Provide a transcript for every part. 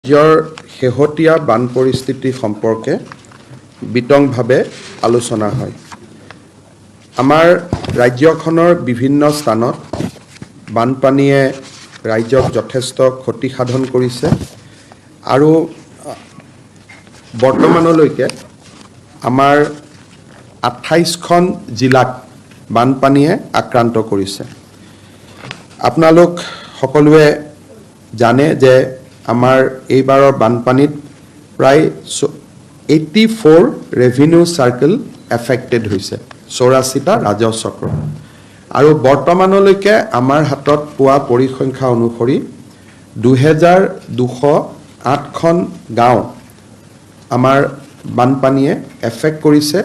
ৰাজ্যৰ শেহতীয়া বান পৰিস্থিতি সম্পৰ্কে বিতংভাৱে আলোচনা হয়। আমাৰ ৰাজ্যখনৰ বিভিন্ন স্থানত বানপানীয়ে ৰাজ্যক যথেষ্ট ক্ষতি সাধন কৰিছে আৰু বৰ্তমানলৈকে আমাৰ 28খন জিলাক বানপানীয়ে আক্ৰান্ত কৰিছে। আপোনালোক সকলোৱে জানে যে আমাৰ এইবাৰৰ বানপানীত প্ৰায় 84 ৰেভিনিউ চাৰ্কেল এফেক্টেড হৈছে, 84টা ৰাজহ চক্ৰ। আৰু বৰ্তমানলৈকে আমাৰ হাতত পোৱা পৰিসংখ্যা অনুসৰি 2208খন গাঁও আমাৰ বানপানীয়ে এফেক্ট কৰিছে,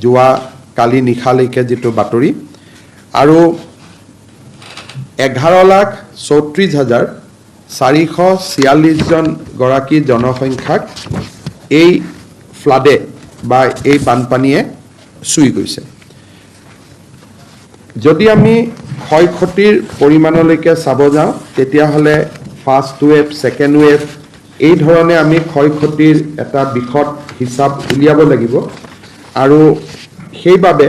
যোৱা কালি নিশালৈকে যিটো বাতৰি। আৰু 11,34,446 গৰাকী জনসংখ্যাক এই ফ্লাডে বা এই বানপানীয়ে চুই গৈছে। যদি আমি ক্ষয় ক্ষতিৰ পৰিমাণলৈকে চাব যাওঁ তেতিয়াহ'লে ফাৰ্ষ্ট ৱেভ, ছেকেণ্ড ৱেভ এই ধৰণে আমি ক্ষয় ক্ষতিৰ এটা বিশদ হিচাপ উলিয়াব লাগিব। আৰু সেইবাবে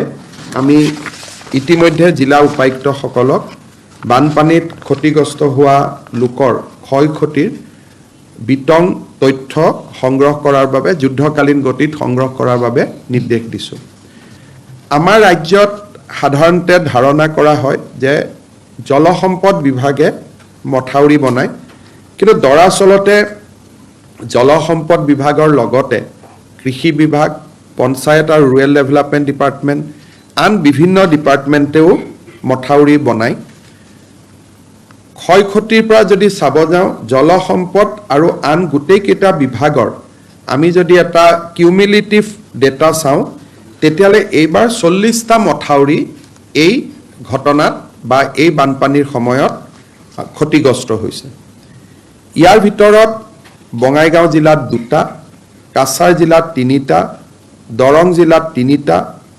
আমি ইতিমধ্যে জিলা উপায়ুক্তসকলক বানপানীত ক্ষতিগ্ৰস্ত হোৱা লোকৰ ক্ষয় ক্ষতিৰ বিতং তথ্য সংগ্ৰহ কৰাৰ বাবে, যুদ্ধকালীন গতিত সংগ্ৰহ কৰাৰ বাবে নিৰ্দেশ দিছোঁ। আমাৰ ৰাজ্যত সাধাৰণতে ধাৰণা কৰা হয় যে জলসম্পদ বিভাগে মথাউৰি বনায়, কিন্তু দৰাচলতে জলসম্পদ বিভাগৰ লগতে কৃষি বিভাগ, পঞ্চায়ত আৰু ৰুৰেল ডেভেলপমেণ্ট ডিপাৰ্টমেণ্ট, আন বিভিন্ন ডিপাৰ্টমেণ্টেও মথাউৰি বনায়। ক্ষয় ক্ষতিৰ পৰা যদি চাব যাওঁ, জলসম্পদ আৰু আন গোটেইকেইটা বিভাগৰ আমি যদি এটা কিউমিলেটিভ ডেটা চাওঁ তেতিয়াহ'লে এইবাৰ 40টা মথাউৰি এই ঘটনাত বা এই বানপানীৰ সময়ত ক্ষতিগ্ৰস্ত হৈছে। ইয়াৰ ভিতৰত বঙাইগাঁও জিলাত 2টা, কাছাৰ জিলাত 3টা, দৰং জিলাত 3টা,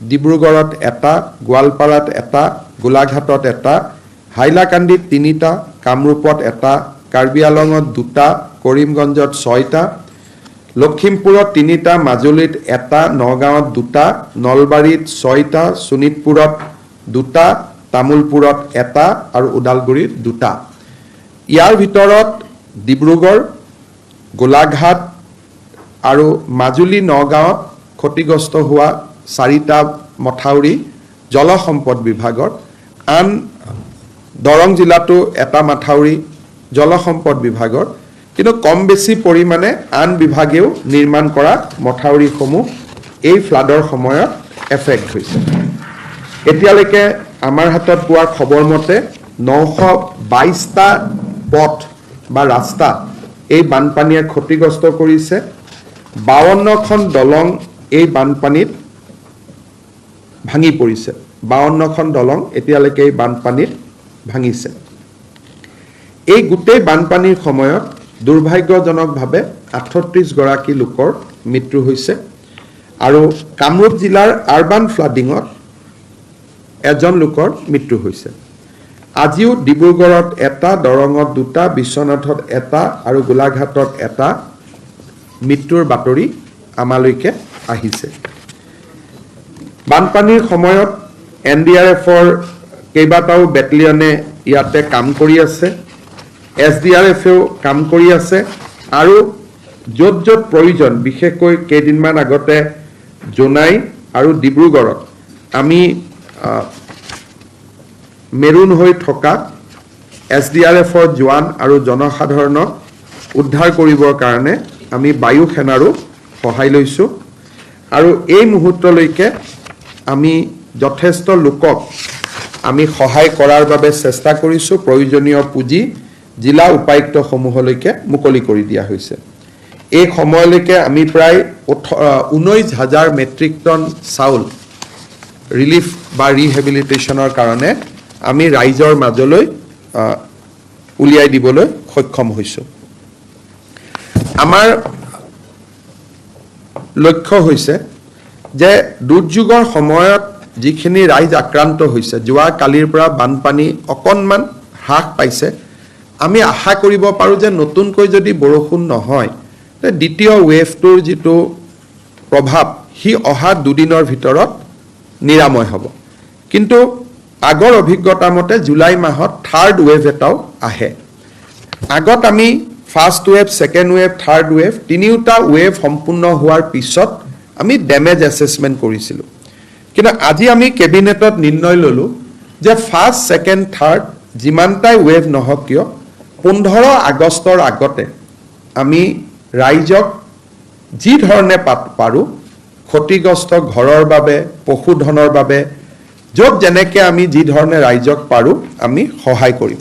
ডিব্ৰুগড়ত 1টা, গোৱালপাৰাত 1টা, গোলাঘাটত 1টা, হাইলাকান্দিত 3টা, কামৰূপত 1টা, কাৰ্বি আংলঙত 2টা, কৰিমগঞ্জত 6টা, লখিমপুৰত 3টা, মাজুলীত 1টা, নগাঁৱত 2টা, নলবাৰীত 6টা, শোণিতপুৰত 2টা, তামুলপুৰত 1টা আৰু ওদালগুৰিত 2টা। ইয়াৰ ভিতৰত ডিব্ৰুগড়, গোলাঘাট আৰু মাজুলী, নগাঁৱত ক্ষতিগ্ৰস্ত হোৱা 4টা মথাউৰি জলসম্পদ বিভাগৰ, আন দৰং জিলাতো 1টা মথাউৰি জলসম্পদ বিভাগৰ, কিন্তু কম বেছি পৰিমাণে আন বিভাগেও নিৰ্মাণ কৰা মথাউৰিসমূহ এই ফ্লাডৰ সময়ত এফেক্ট হৈছে। এতিয়ালৈকে আমাৰ হাতত পোৱা খবৰ মতে 922টা পথ বা ৰাস্তা এই বানপানীয়ে ক্ষতিগ্ৰস্ত কৰিছে। 52খন দলং এই বানপানীত ভাঙি পৰিছে। 52খন দলং এতিয়ালৈকে এই বানপানীত ভাঙিছে। এই গোটেই বানপানীৰ সময়ত দুৰ্ভাগ্যজনকভাৱে 38 গৰাকী লোকৰ মৃত্যু হৈছে আৰু কামৰূপ জিলাৰ আৰবান ফ্লাডিঙত 1জন লোকৰ মৃত্যু হৈছে। আজিও ডিব্ৰুগড়ত 1টা, দৰঙত 2টা, বিশ্বনাথত 1টা আৰু গোলাঘাটত 1টা মৃত্যুৰ বাতৰি আমালৈকে আহিছে। বানপানীৰ সময়ত NDRFৰ কেইবাটাও বেটেলিয়নে ইয়াতে কাম কৰি আছে, SDRFেও কাম কৰি আছে আৰু য'ত য'ত প্ৰয়োজন, বিশেষকৈ কেইদিনমান আগতে জোনাই আৰু ডিব্ৰুগড়ত আমি মেৰুন হৈ থকা SDRFৰ জোৱান আৰু জনসাধাৰণক উদ্ধাৰ কৰিবৰ কাৰণে আমি বায়ু সেনাৰো সহায় লৈছোঁ। আৰু এই মুহূৰ্তলৈকে আমি যথেষ্ট লোকক আমি সহায় কৰাৰ বাবে চেষ্টা কৰিছোঁ। প্ৰয়োজনীয় পুঁজি জিলা উপায়ুক্তসমূহলৈকে মুকলি কৰি দিয়া হৈছে। এই সময়লৈকে আমি প্ৰায় 19,000 মেট্ৰিক টন চাউল ৰিলিফ বা ৰিহেবিলিটেশ্যনৰ কাৰণে আমি ৰাইজৰ মাজলৈ উলিয়াই দিবলৈ সক্ষম হৈছোঁ। আমাৰ লক্ষ্য হৈছে যে দুৰ্যোগৰ সময়ত যিখিনি ৰাইজ আক্ৰান্ত হৈছে, যোৱা কালিৰ পৰা বানপানী অকণমান হ্ৰাস পাইছে, আমি আশা কৰিব পাৰোঁ যে নতুনকৈ যদি বৰষুণ নহয় দ্বিতীয় ৱেভটোৰ যিটো প্ৰভাৱ সি অহা দুদিনৰ ভিতৰত নিৰাময় হ'ব কিন্তু আগৰ অভিজ্ঞতা মতে জুলাই মাহত থাৰ্ড ৱেভ এটাও আহে আগত আমি first wave second wave third wave তিনিওটা ৱেভ সম্পূৰ্ণ হোৱাৰ পিছত আমি ডেমেজ এছেছমেণ্ট কৰিছিলোঁ কিন্তু আজি আমি কেবিনেটত নিৰ্ণয় ল'লোঁ যে ফাৰ্ষ্ট ছেকেণ্ড থাৰ্ড যিমানটাই ৱেভ নহওক কিয় 15 আগষ্টৰ আগতে আমি ৰাইজক যি ধৰণে পাৰোঁ ক্ষতিগ্ৰস্ত ঘৰৰ বাবে পশুধনৰ বাবে য'ত যেনেকৈ আমি যি ধৰণে ৰাইজক পাৰোঁ আমি সহায় কৰিম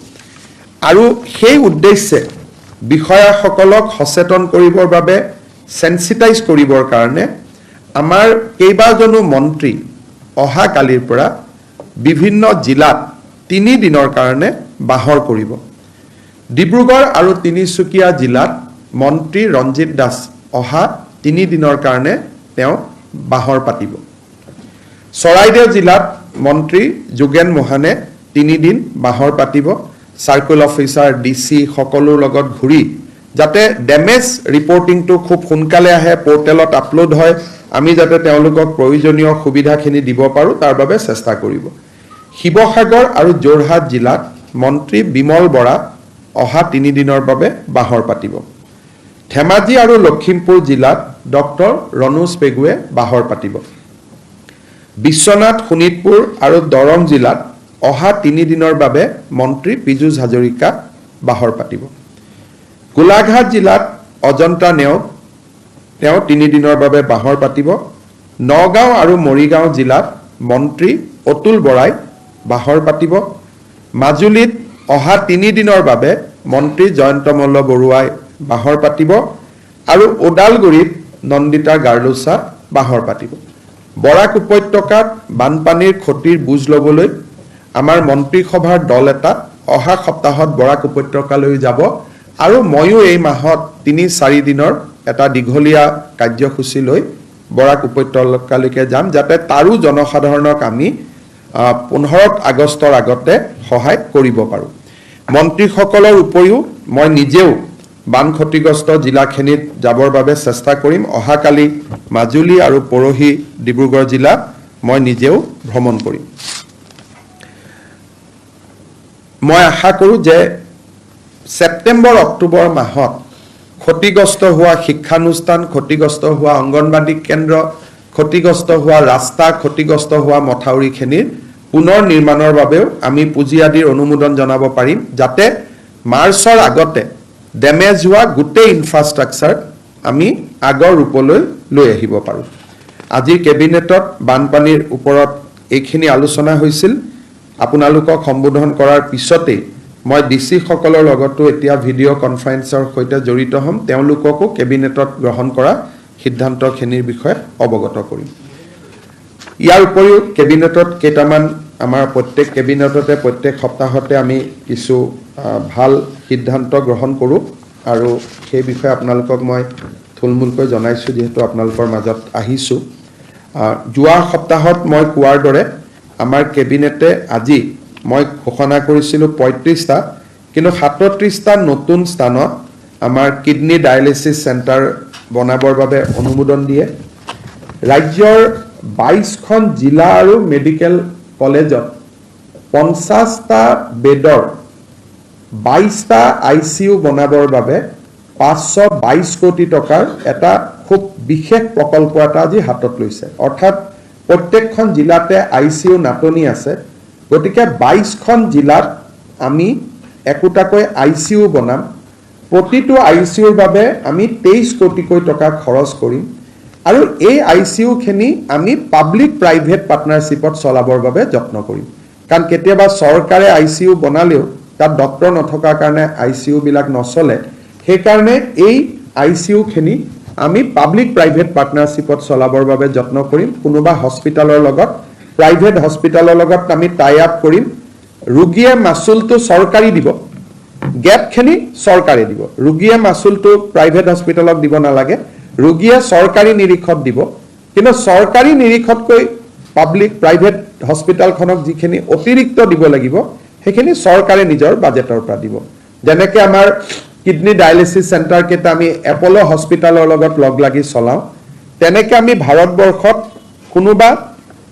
আৰু সেই উদ্দেশ্যে বিষয়াসকলক সচেতন কৰিবৰ বাবে সেন্সিটাইজ কৰিবৰ কাৰণে আমাৰ কেইবাজনো মন্ত্ৰী অহা কালিৰ পৰা বিভিন্ন জিলাত 3 দিনৰ কাৰণে বাহৰ কৰিব ডিব্ৰুগড় আৰু তিনিচুকীয়া জিলাত মন্ত্ৰী ৰঞ্জিত দাস অহা 3 দিনৰ কাৰণে তেওঁ বাহৰ পাতিব চৰাইদেউ জিলাত মন্ত্ৰী যোগেন মোহনে 3 দিন বাহৰ পাতিব সাৰ্কেল অফিচাৰ ডিসি সকলোৰ লগত ঘূৰি যাতে ডেমেজ ৰিপৰ্টিংটো খুব সোনকালে আহে পোৰ্টেলত আপলোড হয় আমি যাতে তেওঁলোকক প্ৰয়োজনীয় সুবিধাখিনি দিব পাৰোঁ তাৰ বাবে চেষ্টা কৰিব শিৱসাগৰ আৰু যোৰহাট জিলাত মন্ত্ৰী বিমল বৰা অহা 3 দিনৰ বাবে বাহৰ পাতিব ধেমাজি আৰু লখিমপুৰ জিলাত ডক্টৰ ৰণোজ পেগুৱে বাহৰ পাতিব বিশ্বনাথ শোণিতপুৰ আৰু দৰং জিলাত অহা 3 দিনৰ বাবে মন্ত্ৰী পীযুষ হাজৰিকা বাহৰ পাতিব গোলাঘাট জিলাত অজন্তা নেওগ তেওঁ 3 দিনৰ বাবে বাহৰ পাতিব নগাঁও আৰু মৰিগাঁও জিলাত মন্ত্ৰী অতুল বৰাই বাহৰ পাতিব মাজুলীত অহা 3 দিনৰ বাবে মন্ত্ৰী জয়ন্ত মল্ল বৰুৱাই বাহৰ পাতিব আৰু ওদালগুৰিত নন্দিতা গাৰ্লুছা বাহৰ পাতিব বৰাক উপত্যকাত বানপানীৰ ক্ষতিৰ বুজ ল'বলৈ আমাৰ মন্ত্ৰী সভাৰ দল এটা অহা সপ্তাহত বৰাক উপত্যকালৈ যাব আৰু ময়ো এই মাহত 3-4 দিনৰ এটা দীঘলীয়া কাৰ্যসূচী লৈ বৰাক উপত্যকালৈকে যাম যাতে তাৰো জনসাধাৰণক আমি 15 আগষ্টৰ আগতে সহায় কৰিব পাৰোঁ মন্ত্ৰীসকলৰ উপৰিও মই নিজেও বান ক্ষতিগ্ৰস্ত জিলাখিনিত যাবৰ বাবে চেষ্টা কৰিম অহাকালি মাজুলী আৰু পৰহি ডিব্ৰুগড় জিলা মই নিজেও ভ্ৰমণ কৰিম মই আশা কৰোঁ যে সেপ্টেম্বৰ অক্টোবৰ মাহত ক্ষতিগ্ৰস্ত হোৱা শিক্ষানুষ্ঠান ক্ষতিগ্ৰস্ত হোৱা অংগনবাড়ী কেন্দ্ৰ ক্ষতিগ্ৰস্ত হোৱা ৰাস্তা ক্ষতিগ্ৰস্ত হোৱা মথাউৰিখিনিৰ পুনৰ নিৰ্মাণৰ বাবেও আমি পুঁজি আদিৰ অনুমোদন জনাব পাৰিম যাতে মাৰ্চৰ আগতে ডেমেজ হোৱা গোটেই ইনফ্ৰাষ্ট্ৰাকচাৰ আমি আগৰ ৰূপলৈ লৈ আহিব পাৰোঁ আজি কেবিনেটত বানপানীৰ ওপৰত এইখিনি আলোচনা হৈছিল আপোনালোকক সম্বোধন কৰাৰ পিছতে মই ডিসি সকলৰ লগতো এতিয়া ভিডিঅ' কনফাৰেন্সৰ সৈতে জড়িত হ'ম তেওঁলোককো কেবিনেটত গ্ৰহণ কৰা সিদ্ধান্তখিনিৰ বিষয়ে অৱগত কৰিম ইয়াৰ উপৰিও কেবিনেটত কেইটামান আমাৰ প্ৰত্যেক কেবিনেটতে প্ৰত্যেক সপ্তাহতে আমি কিছু ভাল সিদ্ধান্ত গ্ৰহণ কৰোঁ আৰু সেই বিষয়ে আপোনালোকক মই থুলমূলকৈ জনাইছোঁ যিহেতু আপোনালোকৰ মাজত আহিছোঁ যোৱা সপ্তাহত মই কোৱাৰ দৰে আমাৰ কেবিনেটে আজি মই ঘোষণা কৰিছিলোঁ 35টা কিন্তু 37টা নতুন স্থানত আমাৰ কিডনি ডায়ালিসিস চেণ্টাৰ বনাবৰ বাবে অনুমোদন দিয়ে ৰাজ্যৰ 22খন জিলা আৰু মেডিকেল কলেজত 50টা বেডৰ 22টা ICU বনাবৰ বাবে 522 কোটি টকাৰ এটা খুব বিশেষ প্ৰকল্প এটা আজি হাতত লৈছে অৰ্থাৎ প্ৰত্যেকখন জিলাতে ICU নাটনি আছে গতিকে 22খন জিলাত আমি একোটাকৈ ICU বনাম প্ৰতিটো ICUৰ বাবে আমি 23 কোটিকৈ টকা খৰচ কৰিম আৰু এই ICU খিনি আমি পাব্লিক প্ৰাইভেট পাৰ্টনাৰশ্বিপত চলাবৰ বাবে যত্ন কৰিম কাৰণ কেতিয়াবা চৰকাৰে ICU বনালেও তাত ডক্টৰ নথকাৰ কাৰণে ICU বিলাক নচলে সেই কাৰণে এই ICU খিনি আমি পাব্লিক প্ৰাইভেট পাৰ্টনাৰশ্বিপত চলাবৰ বাবে যত্ন কৰিম কোনোবা হস্পিটালৰ লগত প্ৰাইভেট হস্পিটালৰ লগত আমি টাই আপ কৰিম ৰোগীয়ে মাচুলটো চৰকাৰী দিব গেপখিনি চৰকাৰে দিব ৰোগীয়ে মাচুলটো প্ৰাইভেট হস্পিটালক দিব নালাগে ৰোগীয়ে চৰকাৰী নিৰীক্ষত দিব কিন্তু চৰকাৰী নিৰীক্ষতকৈ পাব্লিক প্ৰাইভেট হস্পিটালখনক যিখিনি অতিৰিক্ত দিব লাগিব সেইখিনি চৰকাৰে নিজৰ বাজেটৰ পৰা দিব যেনেকৈ আমাৰ কিডনি ডায়ালিচিছ চেণ্টাৰ কেইটা আমি এপ'ল' হস্পিটেলৰ লগত লগ লাগি চলাওঁ তেনেকৈ আমি ভাৰতবৰ্ষত কোনোবা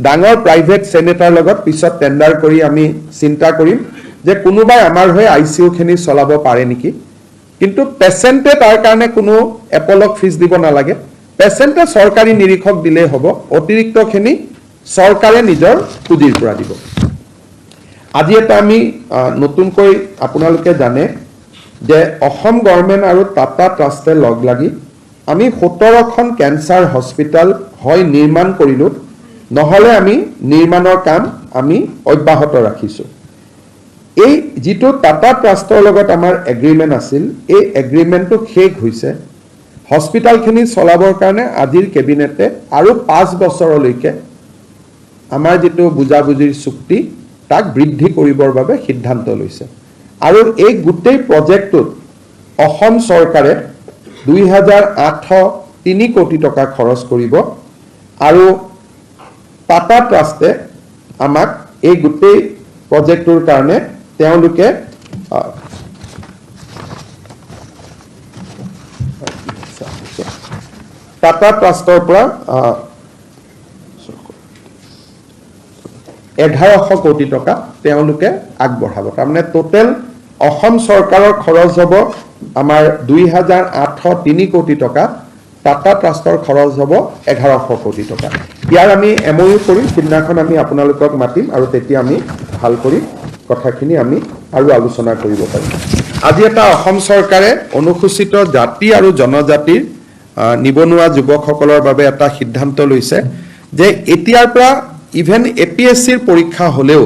ডাঙৰ প্ৰাইভেট চেনেটাৰ লগত পিছত টেণ্ডাৰ কৰি আমি চিন্তা কৰিম যে কোনোবাই আমাৰ হৈ ICU-খিনি চলাব পাৰে নেকি কিন্তু পেচেণ্টে তাৰ কাৰণে কোনো এপ'লক ফিজ দিব নালাগে পেচেণ্টে চৰকাৰী নিৰীক্ষক দিলেই হ'ব অতিৰিক্তখিনি চৰকাৰে নিজৰ পুঁজিৰ পৰা দিব আজি এটা আমি নতুনকৈ আপোনালোকে জানে যে অসম গভৰ্ণমেণ্ট আৰু টাটা ট্ৰাষ্টে লগ লাগি আমি 17খন কেঞ্চাৰ হস্পিটেল হয় নিৰ্মাণ কৰিলোঁ নহ'লে আমি নিৰ্মাণৰ কাম আমি অব্যাহত ৰাখিছোঁ এই যিটো টাটা ট্ৰাষ্টৰ লগত আমাৰ এগ্ৰিমেণ্ট আছিল এই এগ্ৰিমেণ্টটো শেষ হৈছে হস্পিটেলখিনি চলাবৰ কাৰণে আজিৰ কেবিনেটে আৰু 5 বছৰলৈকে আমাৰ যিটো বুজাবুজিৰ চুক্তি তাক বৃদ্ধি কৰিবৰ বাবে সিদ্ধান্ত লৈছে আৰু এই গোটেই প্ৰজেক্টটোত অসম চৰকাৰে 2803 কোটি টকা খৰচ কৰিব আৰু টাটা ট্ৰাষ্টে আমাক এই গোটেই প্ৰজেক্টটোৰ কাৰণে তেওঁলোকে টাটা ট্ৰাষ্টৰ পৰা 1100 কোটি টকা তেওঁলোকে আগবঢ়াব তাৰমানে টোটেল অসম চৰকাৰৰ খৰচ হ'ব আমাৰ 2803 কোটি টকা টাটা ট্ৰাষ্টৰ খৰচ হ'ব 1100 কোটি টকা ইয়াৰ আমি MOU কৰি সিদিনাখন আমি আপোনালোকক মাতিম আৰু তেতিয়া আমি ভাল কৰি কথাখিনি আমি আৰু আলোচনা কৰিব পাৰিম আজি এটা অসম চৰকাৰে অনুসূচিত জাতি আৰু জনজাতিৰ নিবনুৱা যুৱকসকলৰ বাবে এটা সিদ্ধান্ত লৈছে যে এতিয়াৰ পৰা ইভেন APSCৰ পৰীক্ষা হ'লেও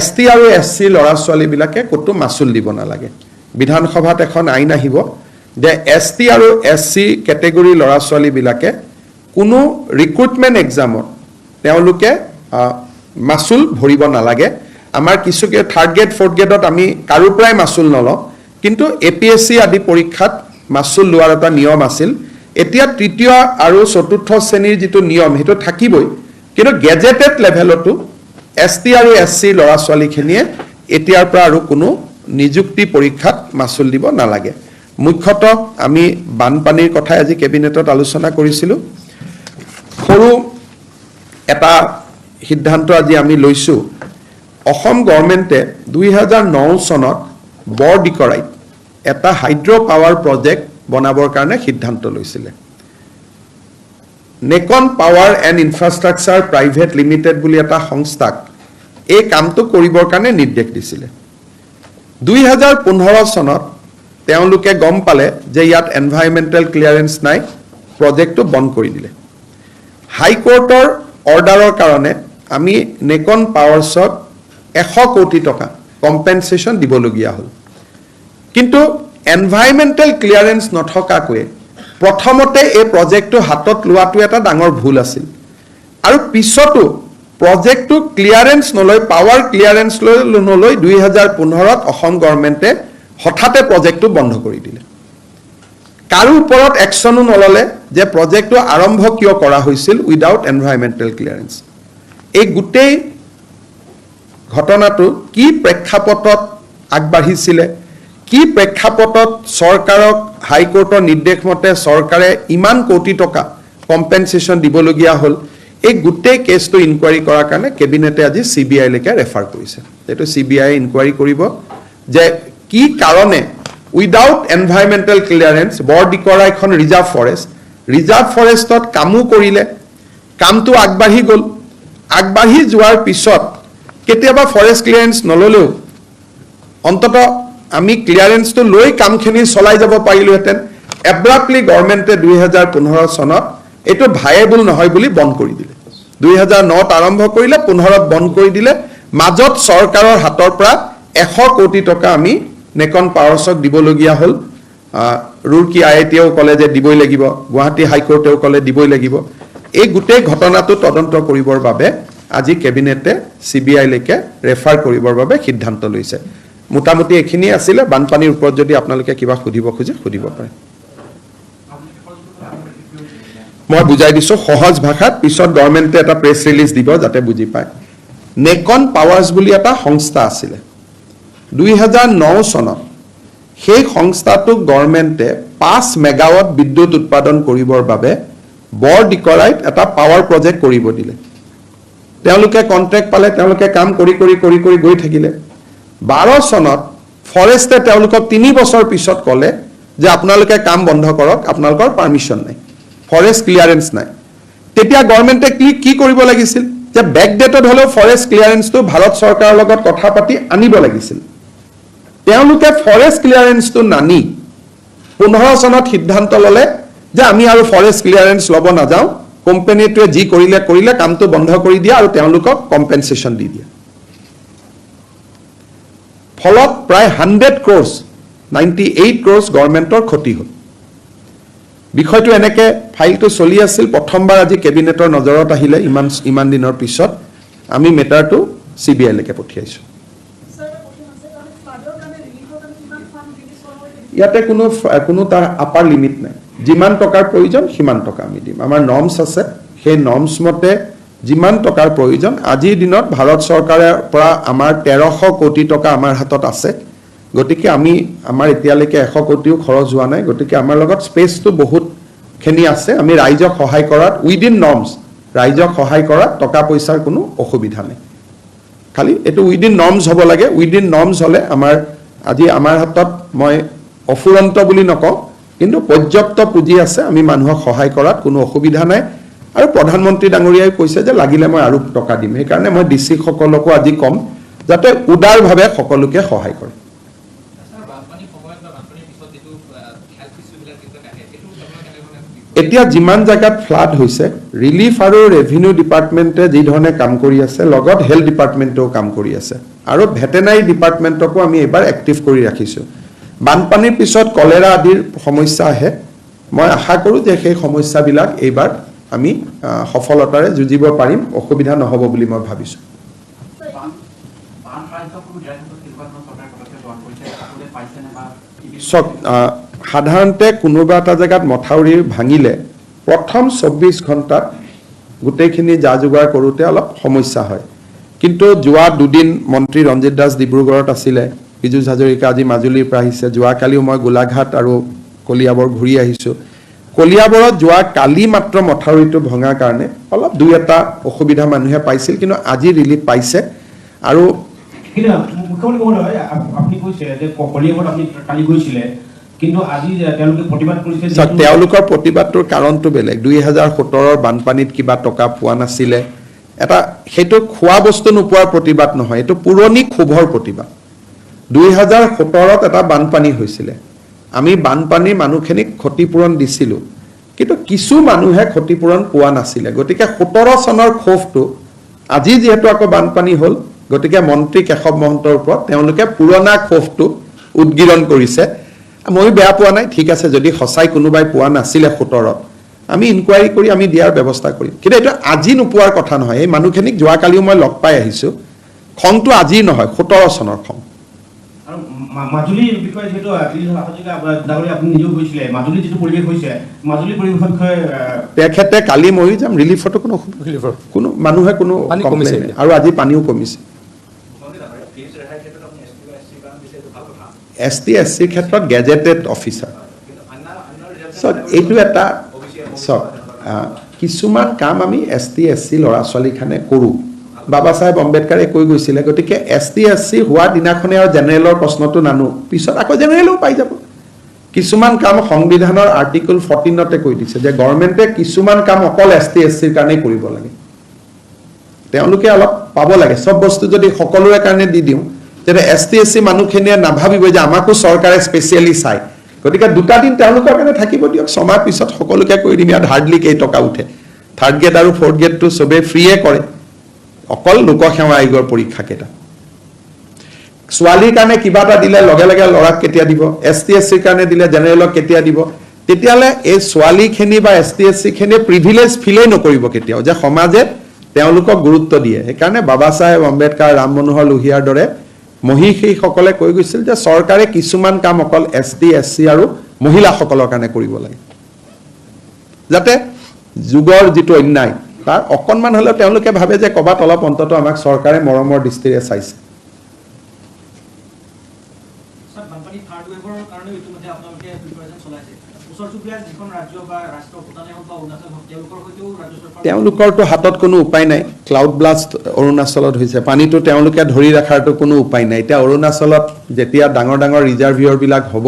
ST আৰু SC ল'ৰা ছোৱালীবিলাকে ক'তো মাচুল দিব নালাগে বিধানসভাত এখন আইন আহিব যে ST আৰু SC কেটেগৰী ল'ৰা ছোৱালীবিলাকে কোনো ৰিক্ৰুটমেণ্ট এক্সামত তেওঁলোকে মাচুল ভৰিব নালাগে আমাৰ কিছুকে থাৰ্ড গ্ৰেড ফৰ্থ গ্ৰেডত আমি কাৰো পৰাই মাচুল নলওঁ কিন্তু APSC আদি পৰীক্ষাত মাচুল লোৱাৰ এটা নিয়ম আছিল এতিয়া তৃতীয় আৰু চতুৰ্থ শ্ৰেণীৰ যিটো নিয়ম সেইটো থাকিবই কিন্তু গেজেটেড লেভেলতো ST আৰু SC ল'ৰা ছোৱালীখিনিয়ে এতিয়াৰ পৰা আৰু কোনো নিযুক্তি পৰীক্ষাত মাচুল দিব নালাগে মুখ্যতঃ আমি বানপানীৰ কথা আজি কেবিনেটত আলোচনা কৰিছিলোঁ সৰু এটা সিদ্ধান্ত আজি আমি লৈছোঁ অসম গভৰ্ণমেণ্টে 2009 চনত বৰডিকৰাইত এটা হাইড্ৰ পাৱাৰ প্ৰজেক্ট বনাবৰ কাৰণে সিদ্ধান্ত লৈছিলে Nekon power and infrastructure private limited বুলি এটা সংস্থাক এই কামটো কৰিবৰ কাৰণে নিৰ্দেশ দিছিলে 2015 চনত তেওঁলোকে গম পালে যে ইয়াত এনভাইৰনমেণ্টেল ক্লিয়াৰেন্স নাই প্ৰজেক্টটো বন্ধ কৰি দিলে হাইকোৰ্টৰ অৰ্ডাৰৰ কাৰণে আমি নেকন পাৱাৰ্ছক 100 কোটি টকা কম্পেনসেশ্যন দিবলগীয়া হ'ল কিন্তু এনভাইৰনমেণ্টেল ক্লিয়াৰেন্স নথকাকৈ প্ৰথমতে এই প্ৰজেক্টটো হাতত লোৱাটো এটা ডাঙৰ ভুল আছিল আৰু পিছতো প্ৰজেক্টটো ক্লিয়াৰেন্স নলয় পাৱাৰ ক্লিয়াৰেন্স নলয় 2015ত অসম গভৰ্ণমেণ্টে হঠাতে প্ৰজেক্টটো বন্ধ কৰি দিলে কাৰো ওপৰত একশ্যনো নললে যে প্ৰজেক্টটো আৰম্ভ কিয় কৰা হৈছিল উইদাউট এনভাইৰনমেণ্টেল ক্লিয়াৰেন্স এই গোটেই ঘটনাটো কি প্ৰেক্ষাপটত আগবাঢ়িছিলে কি প্ৰেক্ষাপটত চৰকাৰক হাইকোৰ্টৰ নিৰ্দেশ মতে চৰকাৰে ইমান কোটি টকা কম্পেনসেশ্যন দিবলগীয়া হ'ল এই গোটেই কেছটো ইনকুৱাৰী কৰাৰ কাৰণে কেবিনেটে আজি CBI লৈকে ৰেফাৰ কৰিছে এইটো CBI ইনকুৱাৰী কৰিব যে কি কাৰণে উইদাউট এনভাইৰনমেণ্টেল ক্লিয়াৰেন্স বৰডিকৰা এখন ৰিজাৰ্ভ ফৰেষ্টত কামো কৰিলে কামটো আগবাঢ়ি গ'ল আগবাঢ়ি যোৱাৰ পিছত কেতিয়াবা ফৰেষ্ট ক্লিয়াৰেন্স নললেও অন্ততঃ আমি ক্লিয়াৰেন্সটো লৈ কামখিনি চলাই যাব পাৰিলোহেঁতেন এব্ৰাপ্টলি গভৰ্ণমেণ্টে 2015 চনত এইটো ভায়েবল নহয় বুলি বন্ধ কৰি দিলে 2009ত আৰম্ভ কৰিলে 15ত বন্ধ কৰি দিলে মাজত চৰকাৰৰ হাতৰ পৰা 100 কোটি টকা আমি নেকন পাৱাৰ্ছক দিবলগীয়া হ'ল ৰুৰকি IITও ক'লে যে দিবই লাগিব গুৱাহাটী হাইকোৰ্টেও ক'লে দিবই লাগিব এই গোটেই ঘটনাটো তদন্ত কৰিবৰ বাবে আজি কেবিনেটে CBI লৈকে ৰেফাৰ কৰিবৰ বাবে সিদ্ধান্ত লৈছে মোটামুটি এখিনি আছিলে বানপানীৰ ওপৰত যদি আপোনালোকে কিবা সুধিব খোজে সুধিব পাৰে মই বুজাই দিছো সহজ ভাষাত পিছত গভৰ্ণমেণ্টে এটা প্ৰেছ ৰিলিজ দিব যাতে বুজি পায় নেকন পাৱাৰ্ছ বুলি এটা সংস্থা আছিলে 2009 চনত সেই সংস্থাটোক গভৰ্ণমেণ্টে 5 মেগাৱাট বিদ্যুৎ উৎপাদন কৰিবৰ বাবে বৰডিকৰাইত এটা পাৱাৰ প্ৰজেক্ট কৰিব দিলে তেওঁলোকে কন্ট্ৰাক্ট পালে তেওঁলোকে কাম কৰি গৈ থাকিলে 12 চনত ফৰেষ্টে তেওঁলোকক 3 বছৰ পিছত ক'লে যে আপোনালোকে কাম বন্ধ কৰক আপোনালোকৰ পাৰমিশন নাই ফৰেষ্ট ক্লিয়াৰেন্স নাই তেতিয়া গভৰ্ণমেণ্টে কি কৰিব লাগিছিল যে বেকডেটেড হলেও ফৰেষ্ট ক্লিয়াৰেন্সটো ভাৰত চৰকাৰৰ লগত কথা পাতি আনিব লাগিছিল তেওঁলোকে ফৰেষ্ট ক্লিয়াৰেন্সটো নানি 15 চনত সিদ্ধান্ত ললে যে আমি আৰু ফৰেষ্ট ক্লিয়াৰেন্স লব নাযাও কোম্পানীটোৱে যি কৰিলে কামটো বন্ধ কৰি দিয়া আৰু তেওঁলোকক কম্পেনসেশন দি দিয়া ফলত প্ৰায় 100 crores 98 crores গভৰ্ণমেণ্টৰ ক্ষতি হ'ল বিষয়টো এনেকে ফাইলটো চলি আছিল প্ৰথমবাৰ আজি কেবিনেটৰ নজৰত আহিলে ইমান দিনৰ পিছত আমি মেটাৰটো সিবিআই লৈকে পঠিয়াইছো ইয়াতে কোনো তাৰ আপাৰ লিমিট নাই যিমান টকাৰ প্ৰয়োজন সিমান টকা আমি দিম আমাৰ নৰ্মছ আছে সেই নৰ্মছ মতে যিমান টকাৰ প্ৰয়োজন আজিৰ দিনত ভাৰত চৰকাৰৰ পৰা আমাৰ 1300 কোটি টকা আমাৰ হাতত আছে গতিকে আমি আমাৰ এতিয়ালৈকে 100 কোটিও খৰচ হোৱা নাই গতিকে আমাৰ লগত স্পেচটো বহুত খিনি আছে আমি ৰাইজক সহায় কৰাত উইদিন নৰ্মছ ৰাইজক সহায় কৰাত টকা পইচাৰ কোনো অসুবিধা নাই খালি এটো উইদিন নৰ্মছ হ'ব লাগে উইদিন নৰ্মছ হলে আজি আমাৰ হাতত মই অফুৰন্ত বুলি নকওঁ কিন্তু পৰ্যাপ্ত পুঁজি আছে আমি মানুহক সহায় কৰাত কোনো অসুবিধা নাই আৰু প্ৰধানমন্ত্ৰী ডাঙৰীয়াই কৈছে যে লাগিলে মই আৰু টকা দিম সেই কাৰণে মই ডিসি সকলকো আজি কম যাতে উদাৰভাৱে সকলোকে সহায় কৰে এতিয়া যিমান জায়গাত ফ্লাড হৈছে ৰিলিফ আৰু ৰেভিনিউ ডিপাৰ্টমেন্টে যি ধৰণে কাম কৰি আছে লগত হেলথ ডিপাৰ্টমেন্টেও কাম কৰি আছে আৰু ভেটেনাৰী ডিপাৰ্টমেন্টকো আমি এবাৰ এক্টিভ কৰি ৰাখিছো বানপানীৰ পিছত কলেৰা আদিৰ সমস্যা আহে মই আশা কৰো যে সেই সমস্যাবিলাক এইবাৰ আমি সফলতাৰে যুঁজিব পাৰিম অসুবিধা নহব বুলি মই ভাবিছো সাধাৰণতে কোনোবা এটা জায়গাত মথাউৰি ভাঙিলে প্ৰথম 24 ঘণ্টাত গোটেইখিনি যা যোগাৰ কৰোতে অলপ সমস্যা হয় কিন্তু যোৱা দুদিন মন্ত্ৰী ৰঞ্জিত দাস ডিব্ৰুগড়ত আছিলে বিজু হাজৰিকা আজি মাজুলীৰ পৰা আহিছে যোৱা কালিও মই গোলাঘাট আৰু কলিয়াবৰ ঘূৰি আহিছো কলিয়াবৰত যোৱা কালি মাত্ৰ মথাউৰিটো ভঙাৰ কাৰণে অলপ দুই এটা অসুবিধা মানুহে পাইছিল কিন্তু আজি ৰিলিফ পাইছে আৰু আপুনি কৈছে যে কলিয়াবৰত আপুনি কালি গৈছিলে কিন্তু আজি তেওঁলোকে প্ৰতিবাদ কৰিছে তেওঁলোকৰ প্ৰতিবাদটোৰ কাৰণটো বেলেগ 2017ৰ বানপানীত কিবা টকা পোৱা নাছিলে এটা হেতু খোৱা বস্তু নোপোৱাৰ প্ৰতিবাদ নহয় এটো পুৰণি ক্ষোভৰ প্ৰতিবাদ 2017ত এটা বানপানী হৈছিলে আমি বানপানী মানুহখিনিক ক্ষতিপূৰণ দিছিলো কিন্তু কিছু মানুহে ক্ষতিপূৰণ পোৱা নাছিলে গতিকে 17 চনৰ ক্ষোভটো আজি যেহেতু আকৌ বানপানী হ'ল গতিকে মন্ত্ৰী কেশৱ মহন্তৰ ওপৰত তেওঁলোকে পুৰণা ক্ষোভটো উদ্গীৰণ কৰিছে মই বেয়া পোৱা নাই ঠিক আছে যদি হসাই কোনোবাই পোৱা নাছিলে 17ত আমি ইনকুৱাৰী কৰি আমি দিয়াৰ ব্যৱস্থা কৰিম কিন্তু এটা আজি নোপোৱাৰ কথা নহয় এই মানুহখিনিক যোৱা কালিও মই লগ পাই আহিছো খংটো আজি নহয় 17 চনৰ খং আৰু মাজুলীৰ বিষয়ে যেটো আজি আপুনি নিজেও কৈছিলে মাজুলী যেটো পৰিৱেশ হৈছে মাজুলী পৰিৱেশৰ বিষয়ে তেখেতে কালি মই যাম ৰিলিফটো কোনো মানুহে কোনো কমপ্লেইন আৰু আজি পানীও কমিছে এসটি এসসি ক্ষেত্ৰত গেজেটেড অফিচাৰ সব এইটো এটা সব কিছুমান কাম আমি এসটি এসসি লৰা ছোৱালীখানে কৰো বাবা সাহেব আম্বেদকাৰে কৈ গৈছিলে গতিকে এসটি এসসি হোৱা দিনাখনে আৰু জেনেৰেলৰ প্ৰশ্নটো নানো পিছত আকৌ জেনেৰেলও পাই যাব কিছুমান কাম সংবিধানৰ আৰ্টিকল 14তে কৈ দিছে যে গভৰ্ণমেণ্টে কিছুমান কাম অকল এসটি এসসিৰ কাৰণে কৰিব লাগে তেওঁলোকে অলপ পাব লাগে সব বস্তু যদি সকলোৰে কাৰণে দি দিও তেনে এসটি এসসি মানুহখিনিয়ে নাভাবিব যে আমাকো চৰকাৰে স্পেশালি চাই গতিকে দুটা দিন তেওঁলোকৰ কাৰণে থাকিব দিয়ক সমাজ পিছত সকলোকে কৈ দিম ইয়াত হাৰ্ডলি কেই টকা উঠে থাৰ্ড গেট আৰু ফৰ্থ গেটটো সবে ফ্ৰীয়ে কৰে অকল লোকসেৱা আয়োগৰ পৰীক্ষা কেটা ছোৱালীৰ কাৰণে কিবা এটা দিলে লগে লগে লৰাক কেতিয়া দিব এসটি এসসিৰ কাৰণে দিলে জেনেৰেলক কেতিয়া দিব তেতিয়ালে এই ছোৱালীখিনি বা এসটি এসসিখিনি প্ৰিভিলেজ ফিলে নকৰিব কেতিয়াও যে সমাজে তেওঁলোকক গুৰুত্ব দিয়ে সেইকাৰণে বাবা সাহেব আম্বেদকাৰ ৰাম মনোহৰ লোহিয়াৰ দৰে মহিষী সকলে কৈ গৈছিল যে চৰকাৰে কিছুমান কাম অকল এসটি এসসি আৰু মহিলা সকলৰ কাৰণে কৰিব লাগে যাতে যুগৰ যেটো অন্যায় তাৰ অকনমান হলে তেওঁলোকে ভাবে যে কবাত অলপ অন্তত আমাক চৰকাৰে মৰমৰ দৃষ্টিৰে চাইছে স্যাৰ বানপানী থাৰ্ড ওয়েভৰ ওচৰ চুবুৰীয়া যিখন ৰাজ্য বা ৰাষ্ট্ৰ ভূটানে হওক বা অৰুণাচল হওক তেওঁলোকৰ সৈতেও ৰাজ্য চৰকাৰ তেওঁলোকৰতো হাতত কোনো উপায় নাই ক্লাউড ব্লাষ্ট অৰুণাচলত হৈছে পানীটো তেওঁলোকে ধৰি ৰাখাৰতো কোনো উপায় নাই এতিয়া অৰুণাচলত যেতিয়া ডাঙৰ ডাঙৰ ৰিজাৰ্ভিয়ৰবিলাক হ'ব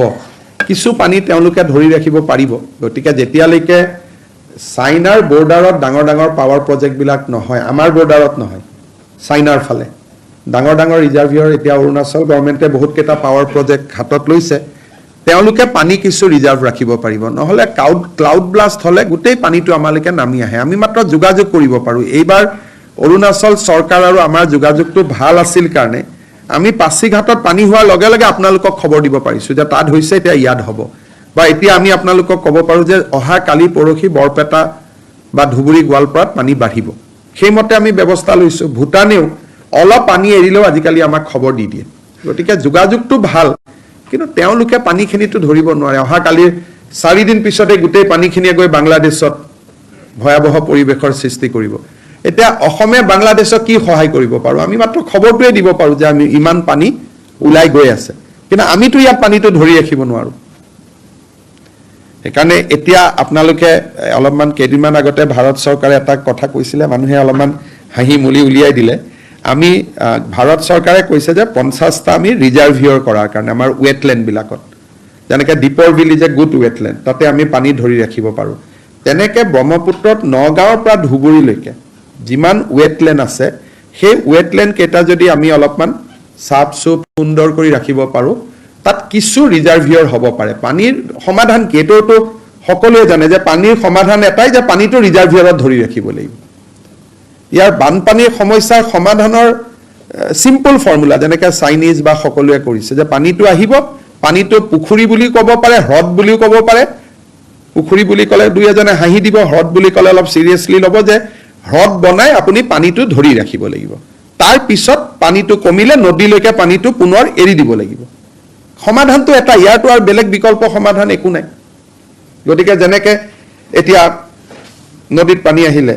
কিছু পানী তেওঁলোকে ধৰি ৰাখিব পাৰিব গতিকে যেতিয়ালৈকে চাইনাৰ বৰ্ডাৰত ডাঙৰ ডাঙৰ পাৱাৰ প্ৰজেক্টবিলাক নহয় আমাৰ বৰ্ডাৰত নহয় চাইনাৰ ফালে ডাঙৰ ডাঙৰ ৰিজাৰ্ভিয়ৰ এতিয়া অৰুণাচল গভৰ্ণমেণ্টে বহুতকেইটা পাৱাৰ প্ৰজেক্ট হাতত লৈছে তেওঁলোকে পানী কিছু ৰিজাৰ্ভ ৰাখিব পাৰিব নহ'লে ক্লাউড ব্লাষ্ট হ'লে গোটেই পানীটো আমালৈকে নামি আহে আমি মাত্ৰ যোগাযোগ কৰিব পাৰোঁ এইবাৰ অৰুণাচল চৰকাৰ আৰু আমাৰ যোগাযোগটো ভাল আছিল কাৰণে আমি পাছিঘাটত পানী হোৱাৰ লগে লগে আপোনালোকক খবৰ দিব পাৰিছোঁ যে তাত হৈছে এতিয়া ইয়াত হ'ব বা এতিয়া আমি আপোনালোকক ক'ব পাৰোঁ যে অহা কালি পৰহি বৰপেটা বা ধুবুৰী গোৱালপাৰাত পানী বাঢ়িব সেইমতে আমি ব্যৱস্থা লৈছোঁ ভূটানেও অলপ পানী এৰিলেও আজিকালি আমাক খবৰ দি দিয়ে গতিকে যোগাযোগটো ভাল কিন্তু তেওঁলোকে পানীখিনিতো ধৰিব নোৱাৰে অহা কালিৰ 4 দিন পিছতে গোটেই পানীখিনিয়ে গৈ বাংলাদেশত ভয়াৱহ পৰিৱেশৰ সৃষ্টি কৰিব এতিয়া অসমে বাংলাদেশক কি সহায় কৰিব পাৰোঁ আমি মাত্ৰ খবৰটোৱে দিব পাৰোঁ যে আমি ইমান পানী ওলাই গৈ আছে কিন্তু আমিতো ইয়াত পানীটো ধৰি ৰাখিব নোৱাৰোঁ সেইকাৰণে এতিয়া আপোনালোকে অলপমান কেইদিনমান আগতে ভাৰত চৰকাৰে এটা কথা কৈছিলে মানুহে অলপমান হাঁহি মুলি উলিয়াই দিলে আমি ভাৰত চৰকাৰে কৈছে যে 50টা আমি ৰিজাৰ্ভিয়ৰ কৰাৰ কাৰণে আমাৰ ৱেটলেণ্ডবিলাকত যেনেকৈ দীপৰ বিলি যে গুড ৱেটলেণ্ড তাতে আমি পানী ধৰি ৰাখিব পাৰোঁ তেনেকৈ ব্ৰহ্মপুত্ৰত নগাঁৱৰ পৰা ধুবুৰীলৈকে যিমান ৱেটলেণ্ড আছে সেই ৱেটলেণ্ড কেইটা যদি আমি অলপমান চাফ চুপ সুন্দৰ কৰি ৰাখিব পাৰোঁ তাত কিছু ৰিজাৰ্ভিয়ৰ হ'ব পাৰে পানীৰ সমাধান কি এইটোতো সকলোৱে জানে যে পানীৰ সমাধান এটাই যে পানীটো ৰিজাৰ্ভিয়ৰত ধৰি ৰাখিব লাগিব ইয়াৰ বানপানীৰ সমস্যাৰ সমাধানৰ সিম্পল ফৰ্মুলা যেনেকৈ চাইনিজ বা সকলোৱে কৰিছে যে পানীটো আহিব পানীটো পুখুৰী বুলি ক'ব পাৰে হ্ৰদ বুলিও ক'ব পাৰে পুখুৰী বুলি ক'লে দুই এজনে হাঁহি দিব হ্ৰদ বুলি ক'লে অলপ চিৰিয়াছলি ল'ব যে হ্ৰদ বনাই আপুনি পানীটো ধৰি ৰাখিব লাগিব তাৰ পিছত পানীটো কমিলে নদীলৈকে পানীটো পুনৰ এৰি দিব লাগিব সমাধানটো এটা ইয়াৰটো আৰু বেলেগ বিকল্প সমাধান একো নাই গতিকে যেনেকৈ এতিয়া নদীত পানী আহিলে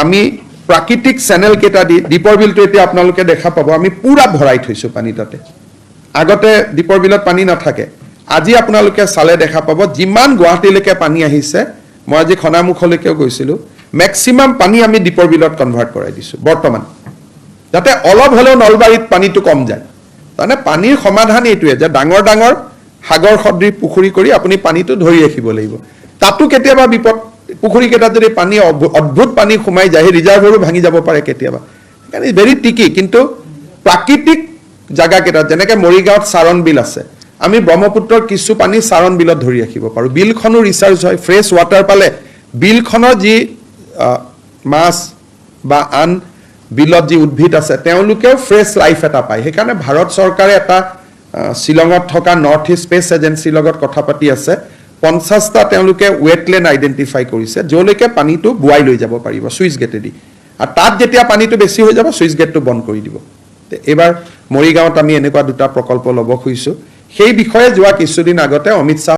আমি প্ৰাকৃতিক চেনেল কেইটা দি দীপৰ বিলটো এতিয়া আপোনালোকে দেখা পাব আমি পুৰা ভৰাই থৈছোঁ পানী তাতে আগতে দীপৰ বিলত পানী নাথাকে আজি আপোনালোকে চালে দেখা পাব যিমান গুৱাহাটীলৈকে পানী আহিছে মই আজি খনামুখলৈকেও গৈছিলোঁ মেক্সিমাম পানী আমি দীপৰ বিলত কনভাৰ্ট কৰাই দিছোঁ বৰ্তমান যাতে অলপ হ'লেও নলবাৰীত পানীটো কম যায় তাৰমানে পানীৰ সমাধান এইটোৱে যে ডাঙৰ ডাঙৰ সাগৰ সদৃশ পুখুৰী কৰি আপুনি পানীটো ধৰি ৰাখিব লাগিব তাতো কেতিয়াবা বিপদ পুখুৰীকেইটাত যদি পানী অদ্ভুত পানী সোমাই যায় সেই ৰিজাৰ্ভৰো ভাঙি যাব পাৰে কেতিয়াবা সেইকাৰণে ভেৰি টিকি কিন্তু প্ৰাকৃতিক জাগাকেইটাত যেনেকৈ মৰিগাঁৱত চাৰণ বিল আছে আমি ব্ৰহ্মপুত্ৰৰ কিছু পানী চাৰণ বিলত ধৰি ৰাখিব পাৰোঁ বিলখনো ৰিচাৰ্জ হয় ফ্ৰেছ ৱাটাৰ পালে বিলখনৰ যি মাছ বা আন বিলত যি উদ্ভিদ আছে তেওঁলোকেও ফ্ৰেছ লাইফ এটা পায় সেইকাৰণে ভাৰত চৰকাৰে এটা শ্বিলঙত থকা নৰ্থ ইষ্ট স্পেচ এজেঞ্চিৰ লগত কথা পাতি আছে 50টা তেওঁলোকে ৱেটলেণ্ড আইডেণ্টিফাই কৰিছে য'লৈকে পানীটো বুৱাই লৈ যাব পাৰিব ছুইচ গেটেদি আৰু তাত যেতিয়া পানীটো বেছি হৈ যাব ছুইচ গেটটো বন্ধ কৰি দিব এইবাৰ মৰিগাঁৱত আমি এনেকুৱা 2টা প্ৰকল্প ল'ব খুজিছোঁ সেই বিষয়ে যোৱা কিছুদিন আগতে অমিত শ্বাহ